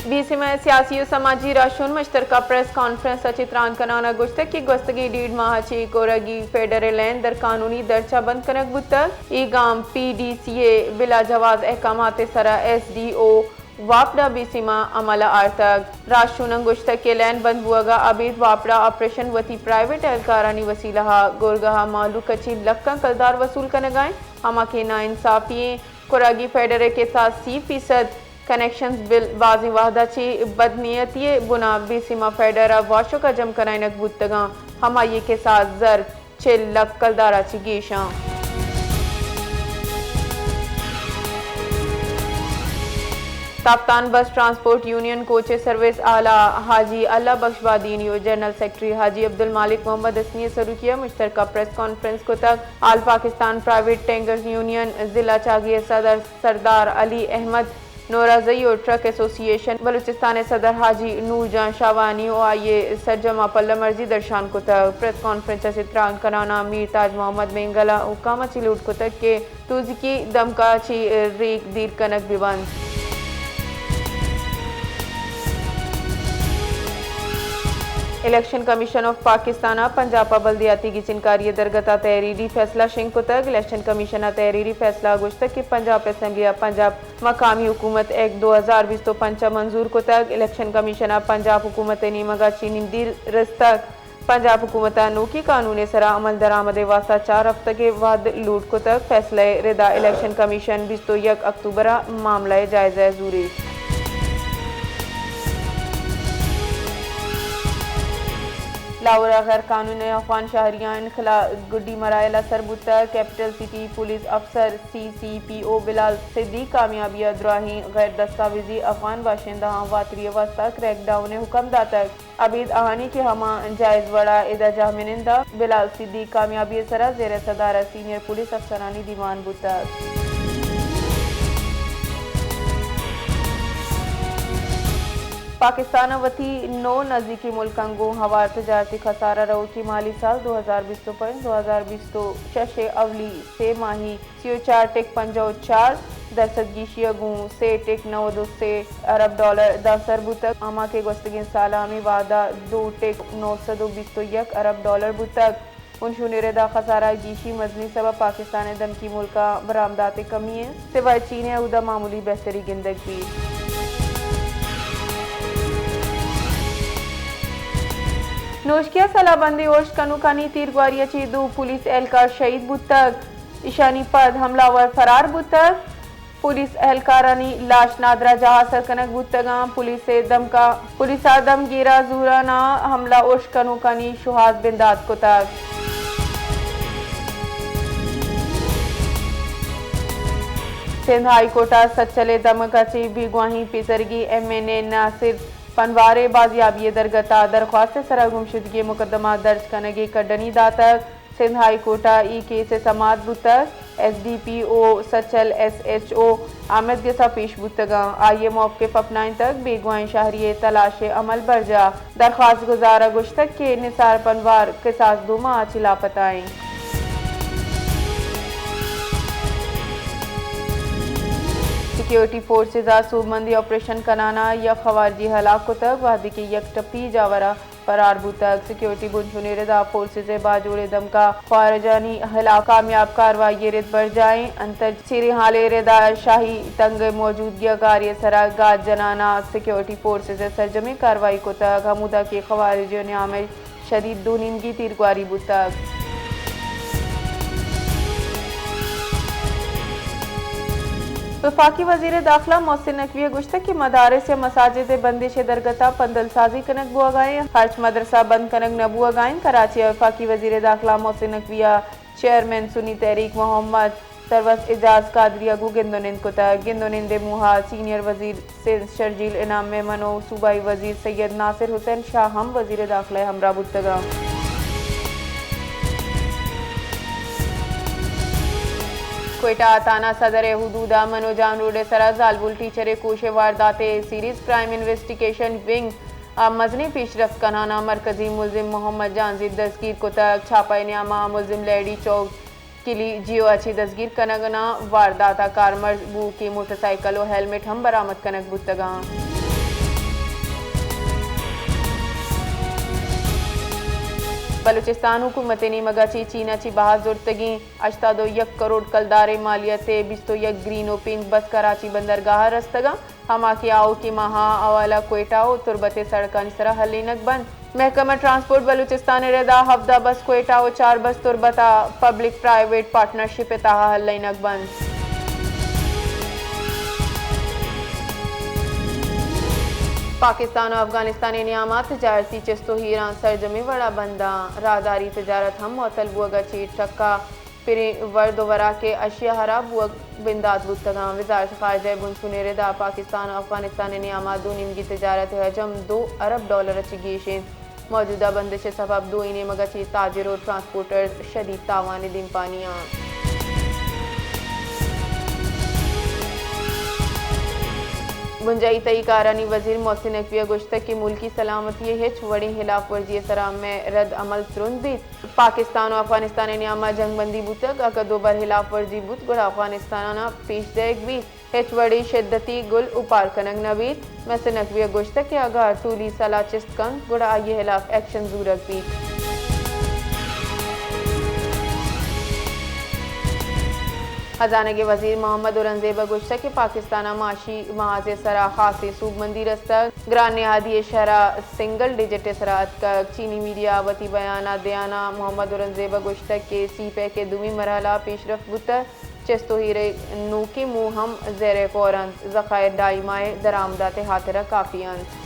BC में सियासी और समाजी राशुन मुश्तरका प्रेस कॉन्फ्रेंस चित्रान कनाना गुश्तक की गस्तगी 1.5 माह ची कोरगी फेडरल लैंड दर कानूनी दर्जा बंद कनक बुतक ईगाम PDCA बिला जवाज अहकामात सरा SDO वापड़ा बीसी में अमला आर्तक राशुन गुश्तक के लैंड बंद हुआ अबीद वापड़ा ऑपरेशन वती प्राइवेट एहलकारानी वसीला गोरगहा मालू कची लक्का कलदार वसूल कनगाएं हमा के ना इंसाफी कोरगी फेडरल के साथ 30% कनेक्शंस बिल बाजी वाहदा ची बदनीयती बुना बीसीमा फेडरा वाशो का जम कराइनक बुतगा हमाये के साथ जर 6 लाख कलदारा ची गेशा ताप्तान बस ट्रांसपोर्ट यूनियन कोचे सर्विस आला हाजी अल्लाह बख्शवादीनी और जनरल सेक्रेटरी हाजी अब्दुल मालिक मोहम्मद असनी सरुकिया मुश्तरका प्रेस कॉन्फ्रेंस को तक आल पाकिस्तान प्राइवेट टैंकर्स यूनियन जिला चागिया सदर सरदार अली अहमद नोराजई और ट्रक एसोसिएशन बलूचिस्तान सदर हाजी नूर जहां शावानी और आइए सरजमा पल्ला मर्जी दर्शान को तक प्रेस कॉन्फ्रेंस चित्रांग कराना मीर ताज मोहम्मद मेंगला उकामा चिलूट को तक के तुजकी दमका ची रेक दीर कनक बिबंद election commission of Pakistan Punjab बल्दियाती की चिनकारी दरगता तहरीरी फैसला शिंग को तक इलेक्शन कमीशन तहरीरी फैसला गुश्तक की पंजाब असम्बली पंजाब मकामी हुकूमत एक्ट 2020 तो पंचा मंजूर को तक इलेक्शन कमीशन पंजाब हुकूमत नीमगा चीनी दिल रस्तक पंजाब हुकूमत नोकी कानून सरा अमल दरामद वास्ता 4 हफ्ते के बाद लूट को तक फैसला रिदा इलेक्शन कमीशन 21 अक्टूबर मामला जायजा जूरी लाहौर गैर कानूनी अफगान शहरियान खिला गुड्डी मरायला सरबुता कैपिटल सिटी पुलिस अफसर CCPO बिलाल सिद्दीक कामयाबी अद्राही गैर दस्तावेजी अफगान बाशिंदा वातरी वास्ता क्रैकडाउन हुक्म दातक अबीद आहानी के हमा जायज बड़ा इदा जामिनिंदा बिलाल सिद्दीक कामयाबी सरा जेर सदारा सीनियर पुलिस अफसरानी दीवान बुता पाकिस्तान वती 9 नज़दीकी मुल्कों हवार तजारती खसारा रहो की माली साल 2020 अवली से माही 4.54 दरसदगीशियगू से टेक 9 से अरब डॉलर दसर बुतक अमा के गस्तगिन सालामी वादा 2.921 अरब डॉलर बुतक उनशुनेदा खसारा गीशी मजनी सबब पाकिस्तान दम की मुल्का बरामदात कमी है सिवाय चीन उदा मामूली बेहतरी गिंदगी नोशकिया सलाबंदी ओश कनुकानी तीरगवारिया चीदू पुलिस एहलकार शहीद बुतक ईशानी पद हमलावर फरार बुतक पुलिस एहलकारानी लाश नादरा जहा सरकनक बुतगा पुलिस आदम गिरा जूराना हमला ओश कनुकानी शुहाद बिंदात को तक सिंध हाई कोर्टा सच्चले दमकाची बिगवाही पिसरगी MNA नासिर पनवारे बाजियाबी दरगता दरख्वास्त सरा गुमशुदगी मुकदमा दर्ज कनगे कड्डनी दातक सिंध हाई कोर्टा ई केस समात बुतक SDPO सचल SHO आमद गेसा पेश बुतगा आइए मौक़िफ़ अपनाइन तक बेगवाइन शहरी तलाश अमल बरजा दरख्वास्त गुजारा गुश्तक के निसार पनवार के साथ 2 माह आची लापताएं सिक्योरिटी फोर्सेज सूबमंदी ऑपरेशन कनाना या खवारजी हलाक को तक वादी के यक टप्पी जावरा फरार बुतक सिक्योरिटी बुनशुने रदा फोर्सेज बाजोड़े दम का खारजानी हलाक कामयाब कार्रवाई रिद बढ़ जाए अंतर सिरी हाले रदा शाही तंग मौजूदगी कार्य सरा गाज जनाना सिक्योरिटी फोर्सेज सरजमी कार्रवाई को तक हमूदा के खवारजियों ने आमिर शदीद दूनिंगी तीरगवारी बुतक वफाकी वजीर दाखिला मोहसिन नकवी गुश्तक की मदारस या मसाजिद बंदिश दरगता पंदल साजी कनक बुआ गाएं हर्च मदरसा बंद कनक न बुआ गाएं कराची वफाकी वजीर दाखिला मोहसिन नकविया चेयरमैन सुन्नी तहरीक मोहम्मद सरवस एजाज कादरिया गु गिंदोनिंद को तक गिंदोनिंद मुहा सीनियर वजीर सिंध शर्जील इनाम मेमनो सूबाई वजीर सैयद नासिर हुसैन शाह हम वजीर दाखिला हमरा बुतगा कोयटा ताना सदर हुदूदा मनोजान रोड सरा जालबुल टीचर कोशे वारदाते सीरीज क्राइम इन्वेस्टिगेशन विंग मजनी पेशरफ्त कनाना मरकजी मुलजिम मोहम्मद जानजीब दस्तगीर को तक छापा न्यामा मुलजिम लेडी चौक किली जियो अच्छी दस्तगीर कनगना वारदाता कार मरबू की मोटरसाइकिल और हेलमेट हम बरामद कनक बुतगा बलूचिस्तान हुकूमत ने मगाची चीनाची बहार जुर्तगी 81 करोड़ कलदारे मालियत 21 ग्रीन ओ पिंक बस कराची बंदरगाह रस्तगा हमा की आओ की महा अवाला कोयटाओ तुरबते सड़कानी सरा हल्लीनक बंद महकमा ट्रांसपोर्ट बलूचिस्तान रेदा हफ्ता बस कोयटाओ 4 बस तुरबता पब्लिक प्राइवेट पार्टनरशिप ताहा हल्लीनक बंद पाकिस्तान और अफगानिस्तान नियामत तजारती चस्तो हीरान सरजमी वड़ा बंदा राहदारी तजारत हम मोतल बुअगा चीट टक्का फिर वर्दोवरा के अशिया हरा बुअग बिंदात बुतगा वजारत खारजा बुनसुने रेदा पाकिस्तान और अफगानिस्तान नियामत दो निमगी तजारत हजम $2 अरब अचगीशे मौजूदा बंदिश सबब दो इने मगची ताजिर और ट्रांसपोर्टर शदीद तावान दिन पानियाँ मुंजई तई कारनी वजीर मोहसिन नकवी गुश्तक की मुल्की सलामती हिच वड़ी खिलाफ वर्जी सराम में रद्द अमल तुरंत भी पाकिस्तान और अफगानिस्तान नियामा जंगबंदी बुतक अगर दोबार खिलाफ वर्जी बुत गुड़ा अफगानिस्तान पेश देख भी हिच वड़ी शिद्दती गुल उपार कनक नवीद मोहसिन नकवी गुश्तक के अगर तूली सला चिस्त कंग गुड़ा ये खिलाफ एक्शन जूरक भी खजाना के वजीर मोहम्मद औरंगजेब गुश्ता के पाकिस्तान माशी महाज सरा खासी सूबमंदी रस्ता ग्रान निहादी शरा सिंगल डिजिट सरात का चीनी मीडिया वती बयाना दयाना मोहम्मद औरंगजेब गुश्ता के सीपे के दुमी मरहला पेशरफ बुतर चस्तो हीरे नूकी मुहम जेर फौरन ज़खायर दाइमाए दरामदात हाथरा काफ़ी अंत